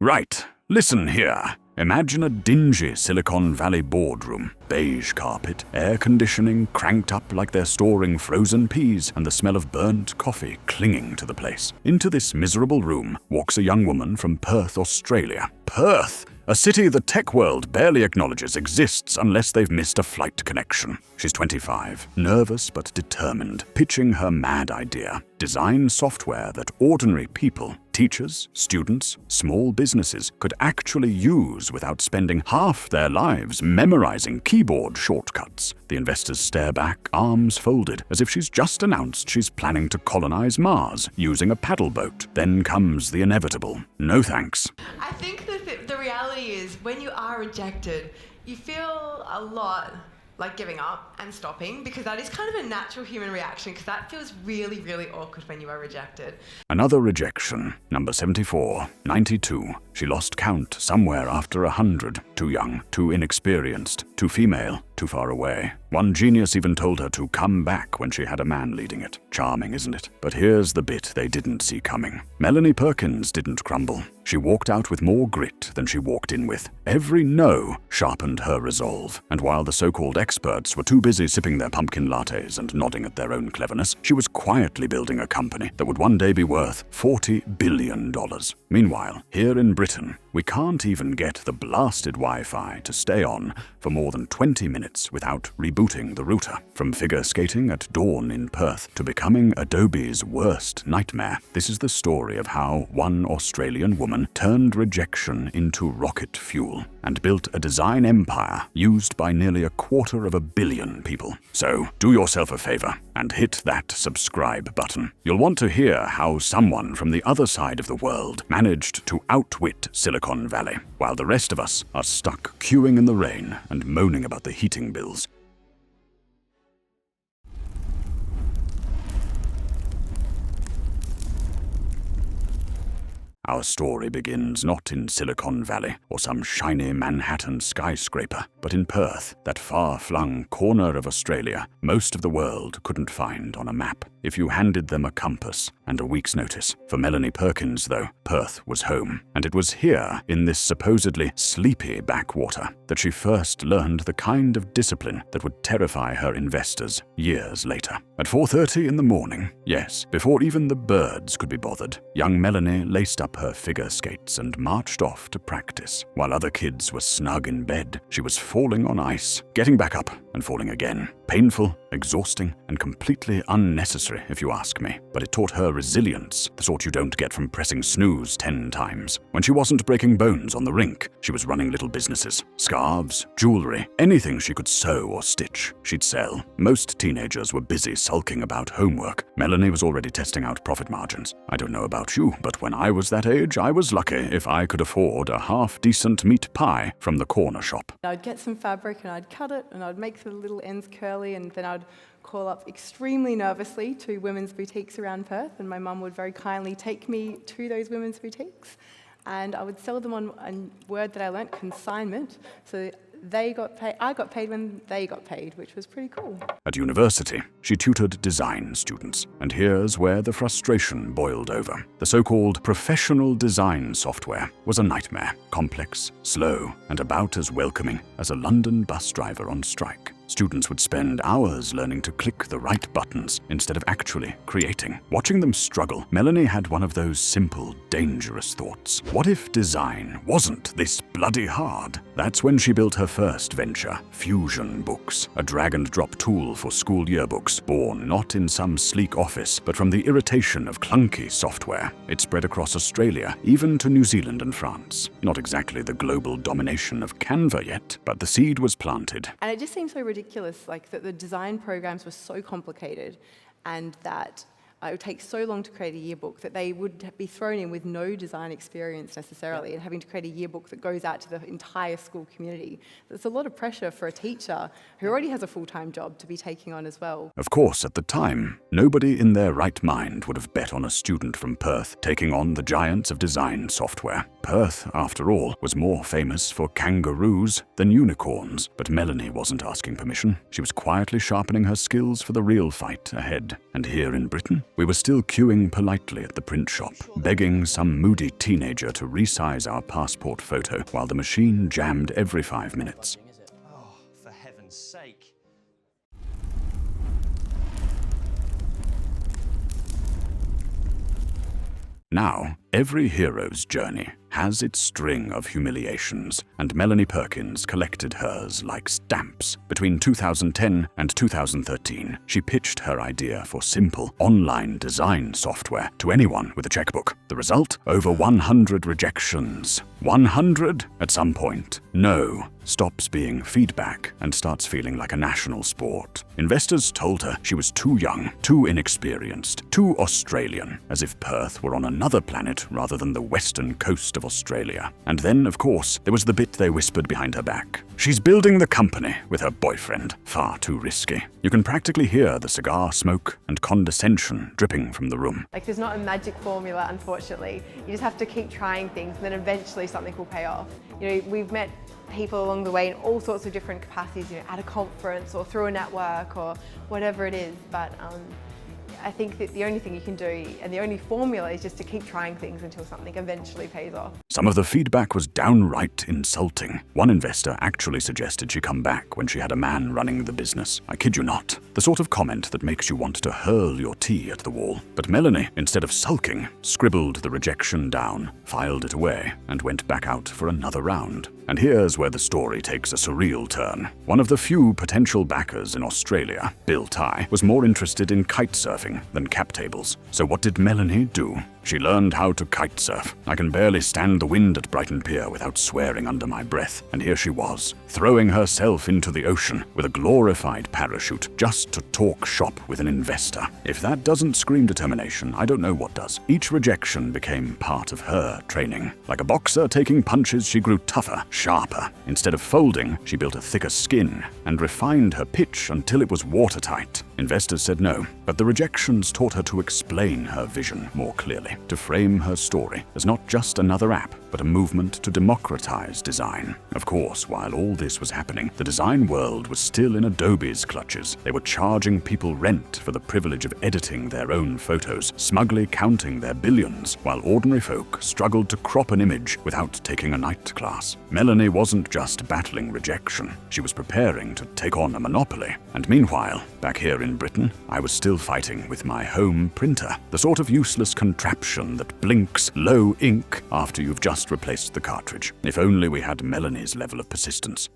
Right, listen here. Imagine a dingy Silicon Valley boardroom. Beige carpet, air conditioning cranked up like they're storing frozen peas, and the smell of burnt coffee clinging to the place. Into this miserable room walks a young woman from Perth, Australia. Perth! A city the tech world barely acknowledges exists unless they've missed a flight connection. She's 25, nervous but determined, pitching her mad idea. Design software that ordinary people, teachers, students, small businesses could actually use without spending half their lives memorizing keyboard shortcuts. The investors stare back, arms folded, as if she's just announced she's planning to colonize Mars using a paddleboat. Then comes the inevitable. No thanks. I think the reality is when you are rejected, you feel a lot like giving up and stopping, because that is kind of a natural human reaction, because that feels really, really awkward when you are rejected. Another rejection, number 74, 92. She lost count somewhere after 100. Too young, too inexperienced, too female, too far away. One genius even told her to come back when she had a man leading it. Charming, isn't it? But here's the bit they didn't see coming. Melanie Perkins didn't crumble. She walked out with more grit than she walked in with. Every no sharpened her resolve. And while the so-called experts were too busy sipping their pumpkin lattes and nodding at their own cleverness, she was quietly building a company that would one day be worth $40 billion. Meanwhile, here in Britain, we can't even get the blasted Wi-Fi to stay on for more than 20 minutes without rebooting the router. From figure skating at dawn in Perth to becoming Adobe's worst nightmare, this is the story of how one Australian woman turned rejection into rocket fuel and built a design empire used by nearly 250 million people. So, do yourself a favor and hit that subscribe button. You'll want to hear how someone from the other side of the world managed to outwit Silicon Valley, while the rest of us are stuck queuing in the rain and moaning about the heating bills. Our story begins not in Silicon Valley or some shiny Manhattan skyscraper, but in Perth, that far-flung corner of Australia most of the world couldn't find on a map if you handed them a compass and a week's notice. For Melanie Perkins, though, Perth was home, and it was here, in this supposedly sleepy backwater, that she first learned the kind of discipline that would terrify her investors years later. At 4:30 in the morning, yes, before even the birds could be bothered, young Melanie laced up her figure skates and marched off to practice. While other kids were snug in bed, she was falling on ice, getting back up and falling again. Painful, exhausting, and completely unnecessary, if you ask me. But it taught her resilience, the sort you don't get from pressing snooze 10 times. When she wasn't breaking bones on the rink, she was running little businesses. Scarves, jewelry, anything she could sew or stitch, she'd sell. Most teenagers were busy sulking about homework. Melanie was already testing out profit margins. I don't know about you, but when I was that age, I was lucky if I could afford a half-decent meat pie from the corner shop. I'd get some fabric and I'd cut it and I'd make the little ends curly, and then I'd call up extremely nervously to women's boutiques around Perth, and my mum would very kindly take me to those women's boutiques, and I would sell them on a word that I learnt, consignment. So they got paid, I got paid when they got paid, which was pretty cool. At university, she tutored design students, and here's where the frustration boiled over. The so-called professional design software was a nightmare, complex, slow, and about as welcoming as a London bus driver on strike. Students would spend hours learning to click the right buttons instead of actually creating. Watching them struggle, Melanie had one of those simple, dangerous thoughts. What if design wasn't this bloody hard? That's when she built her first venture, Fusion Books, a drag-and-drop tool for school yearbooks, born not in some sleek office, but from the irritation of clunky software. It spread across Australia, even to New Zealand and France. Not exactly the global domination of Canva yet, but the seed was planted. And it just seems so ridiculous, like that the design programs were so complicated and that it would take so long to create a yearbook that they would be thrown in with no design experience necessarily, and having to create a yearbook that goes out to the entire school community. There's a lot of pressure for a teacher who already has a full-time job to be taking on as well. Of course, at the time, nobody in their right mind would have bet on a student from Perth taking on the giants of design software. Perth, after all, was more famous for kangaroos than unicorns, but Melanie wasn't asking permission. She was quietly sharpening her skills for the real fight ahead. And here in Britain, We were still queuing politely at the print shop, begging some moody teenager to resize our passport photo while the machine jammed every 5 minutes. Oh, for heaven's sake. Now, every hero's journey has its string of humiliations, and Melanie Perkins collected hers like stamps. Between 2010 and 2013, she pitched her idea for simple online design software to anyone with a checkbook. The result? Over 100 rejections. 100 at some point. No stops being feedback and starts feeling like a national sport. Investors told her she was too young, too inexperienced, too Australian, as if Perth were on another planet rather than the western coast of Australia. And then, of course, there was the bit they whispered behind her back. She's building the company with her boyfriend. Far too risky. You can practically hear the cigar smoke and condescension dripping from the room. Like, there's not a magic formula, unfortunately. You just have to keep trying things, and then eventually something will pay off. You know, we've met people along the way in all sorts of different capacities, you know, at a conference or through a network or whatever it is, but I think that the only thing you can do and the only formula is just to keep trying things until something eventually pays off. Some of the feedback was downright insulting. One investor actually suggested she come back when she had a man running the business. I kid you not. The sort of comment that makes you want to hurl your tea at the wall. But Melanie, instead of sulking, scribbled the rejection down, filed it away, and went back out for another round. And here's where the story takes a surreal turn. One of the few potential backers in Australia, Bill Tye, was more interested in kitesurfing than cap tables. So what did Melanie do? She learned how to kitesurf. I can barely stand the wind at Brighton Pier without swearing under my breath. And here she was, throwing herself into the ocean with a glorified parachute just to talk shop with an investor. If that doesn't scream determination, I don't know what does. Each rejection became part of her training. Like a boxer taking punches, she grew tougher, sharper. Instead of folding, she built a thicker skin and refined her pitch until it was watertight. Investors said no, but the rejections taught her to explain her vision more clearly, to frame her story as not just another app, but a movement to democratize design. Of course, while all this was happening, the design world was still in Adobe's clutches. They were charging people rent for the privilege of editing their own photos, smugly counting their billions, while ordinary folk struggled to crop an image without taking a night class. Melanie wasn't just battling rejection, she was preparing to take on a monopoly. And meanwhile, back here in Britain, I was still fighting with my home printer, the sort of useless contraption that blinks low ink after you've just replaced the cartridge. If only we had Melanie's level of persistence.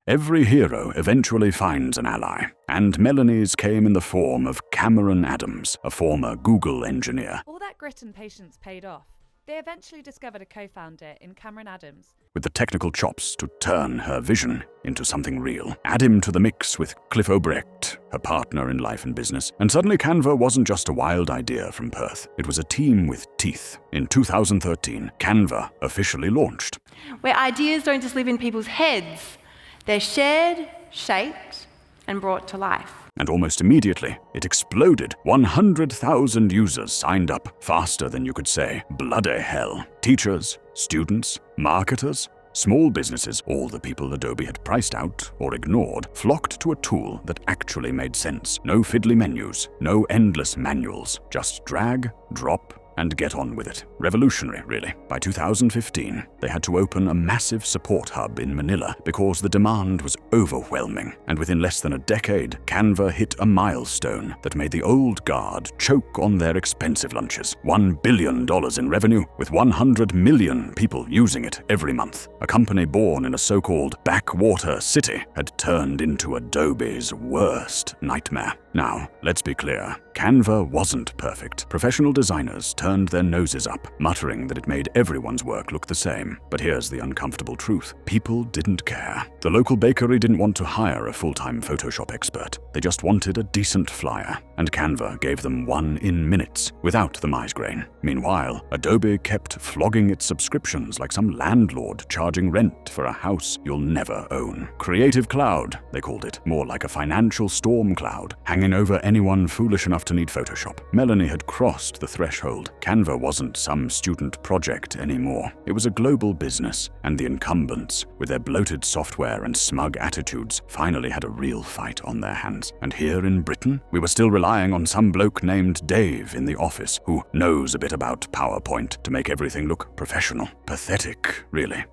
Every hero eventually finds an ally, and Melanie's came in the form of Cameron Adams, a former Google engineer. All that grit and patience paid off. They eventually discovered a co-founder in Cameron Adams. With the technical chops to turn her vision into something real. Add him to the mix with Cliff Obrecht, her partner in life and business, and suddenly Canva wasn't just a wild idea from Perth. It was a team with teeth. In 2013, Canva officially launched. Where ideas don't just live in people's heads, they're shared, shaped, and brought to life. And almost immediately, it exploded. 100,000 users signed up, faster than you could say bloody hell. Teachers, students, marketers, small businesses, all the people Adobe had priced out or ignored, flocked to a tool that actually made sense. No fiddly menus, no endless manuals, just drag, drop, and get on with it. Revolutionary, really. By 2015, they had to open a massive support hub in Manila because the demand was overwhelming. And within less than a decade, Canva hit a milestone that made the old guard choke on their expensive lunches. $1 billion in revenue, with 100 million people using it every month. A company born in a so-called backwater city had turned into Adobe's worst nightmare. Now, let's be clear. Canva wasn't perfect. Professional designers turned their noses up, muttering that it made everyone's work look the same. But here's the uncomfortable truth. People didn't care. The local bakery didn't want to hire a full-time Photoshop expert. They just wanted a decent flyer. And Canva gave them one in minutes, without the migraine. Meanwhile, Adobe kept flogging its subscriptions like some landlord charging rent for a house you'll never own. Creative Cloud, they called it. More like a financial storm cloud, hanging over anyone foolish enough to need Photoshop. Melanie had crossed the threshold. Canva wasn't some student project anymore. It was a global business, and the incumbents, with their bloated software and smug attitudes, finally had a real fight on their hands. And here in Britain, we were still relying on some bloke named Dave in the office who knows a bit about PowerPoint to make everything look professional. Pathetic, really.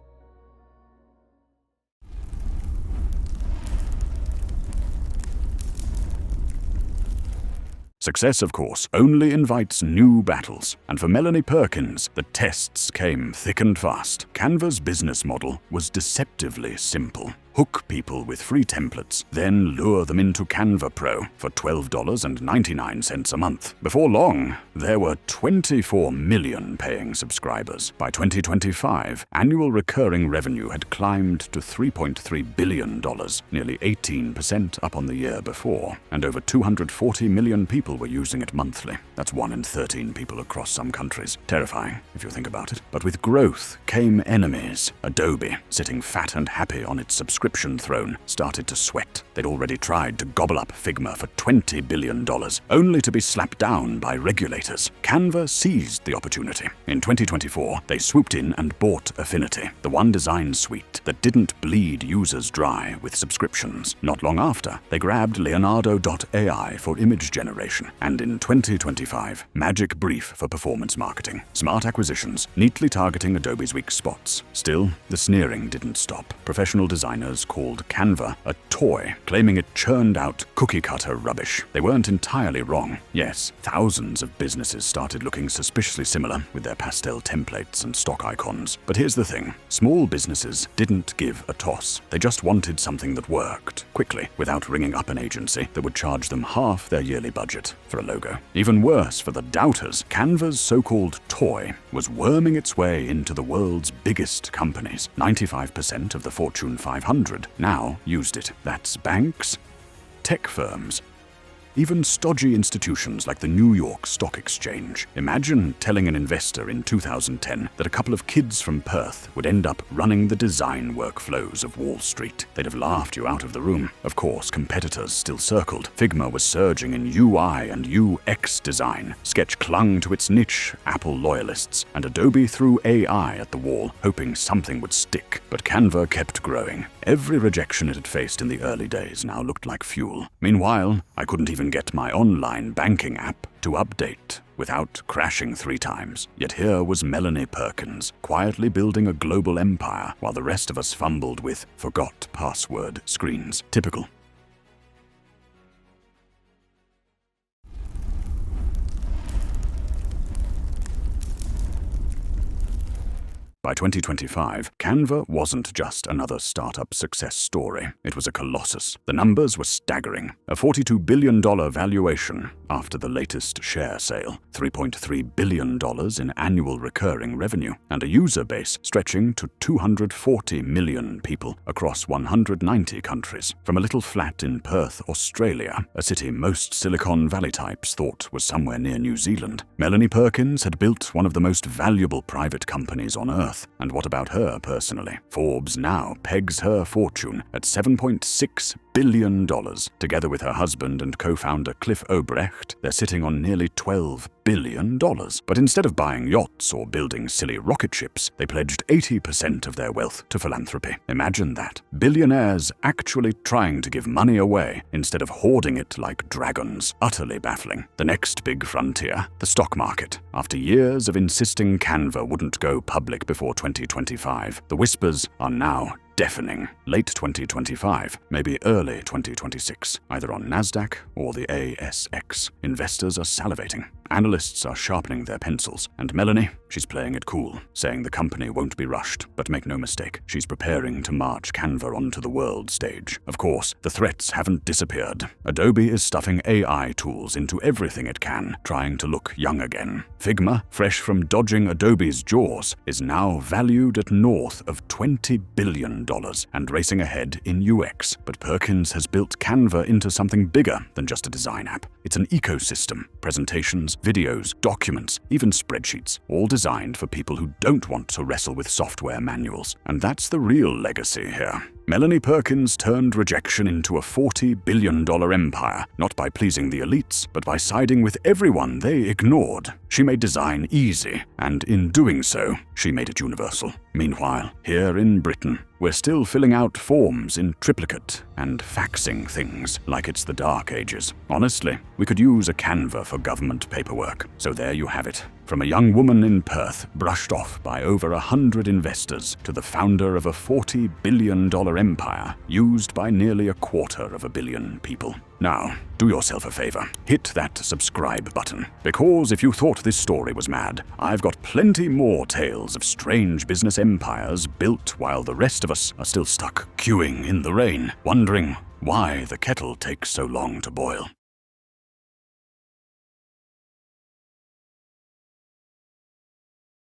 Success, of course, only invites new battles, and for Melanie Perkins, the tests came thick and fast. Canva's business model was deceptively simple. Hook people with free templates, then lure them into Canva Pro for $12.99 a month. Before long, there were 24 million paying subscribers. By 2025, annual recurring revenue had climbed to $3.3 billion, nearly 18% up on the year before, and over 240 million people were using it monthly. That's 1 in 13 people across some countries. Terrifying, if you think about it. But with growth came enemies. Adobe, sitting fat and happy on its subscription throne, started to sweat. They'd already tried to gobble up Figma for $20 billion, only to be slapped down by regulators. Canva seized the opportunity. In 2024, they swooped in and bought Affinity, the one design suite that didn't bleed users dry with subscriptions. Not long after, they grabbed Leonardo.ai for image generation, and in 2025, Magic Brief for performance marketing. Smart acquisitions, neatly targeting Adobe's weak spots. Still, the sneering didn't stop. Professional designers called Canva a toy, claiming it churned out cookie-cutter rubbish. They weren't entirely wrong. Yes, thousands of businesses started looking suspiciously similar with their pastel templates and stock icons. But here's the thing. Small businesses didn't give a toss. They just wanted something that worked, quickly, without ringing up an agency that would charge them half their yearly budget for a logo. Even worse for the doubters, Canva's so-called toy was worming its way into the world's biggest companies. 95% of the Fortune 500 now used it. That's banks, tech firms, even stodgy institutions like the New York Stock Exchange. Imagine telling an investor in 2010 that a couple of kids from Perth would end up running the design workflows of Wall Street. They'd have laughed you out of the room. Of course, competitors still circled. Figma was surging in UI and UX design. Sketch clung to its niche, Apple loyalists, and Adobe threw AI at the wall, hoping something would stick. But Canva kept growing. Every rejection it had faced in the early days now looked like fuel. Meanwhile, I couldn't even get my online banking app to update without crashing 3 times. Yet here was Melanie Perkins, quietly building a global empire while the rest of us fumbled with forgot password screens. Typical. By 2025, Canva wasn't just another startup success story. It was a colossus. The numbers were staggering. A $42 billion valuation after the latest share sale, $3.3 billion in annual recurring revenue, and a user base stretching to 240 million people across 190 countries. From a little flat in Perth, Australia, a city most Silicon Valley types thought was somewhere near New Zealand, Melanie Perkins had built one of the most valuable private companies on Earth. And what about her personally? Forbes now pegs her fortune at $7.6 billion. Together with her husband and co-founder Cliff Obrecht, they're sitting on nearly $12 billion. But instead of buying yachts or building silly rocket ships, they pledged 80% of their wealth to philanthropy. Imagine that. Billionaires actually trying to give money away instead of hoarding it like dragons. Utterly baffling. The next big frontier, the stock market. After years of insisting Canva wouldn't go public before 2025, the whispers are now deafening. Late 2025, maybe early 2026, either on NASDAQ or the ASX. Investors are salivating. Analysts are sharpening their pencils, and Melanie, she's playing it cool, saying the company won't be rushed. But make no mistake, she's preparing to march Canva onto the world stage. Of course, the threats haven't disappeared. Adobe is stuffing AI tools into everything it can, trying to look young again. Figma, fresh from dodging Adobe's jaws, is now valued at north of $20 billion and racing ahead in UX. But Perkins has built Canva into something bigger than just a design app. It's an ecosystem. Presentations, videos, documents, even spreadsheets, all designed for people who don't want to wrestle with software manuals. And that's the real legacy here. Melanie Perkins turned Rejection into a $40 billion empire, not by pleasing the elites, but by siding with everyone they ignored. She made design easy, and in doing so, she made it universal. Meanwhile, here in Britain, we're still filling out forms in triplicate and faxing things like it's the Dark Ages. Honestly, we could use a Canva for government paperwork. So there you have it. From a young woman in Perth, brushed off by over 100 investors, to the founder of a $40 billion empire used by nearly 250 million people. Now, do yourself a favor, hit that subscribe button, because if you thought this story was mad, I've got plenty more tales of strange business empires built while the rest of us are still stuck queuing in the rain, wondering why the kettle takes so long to boil.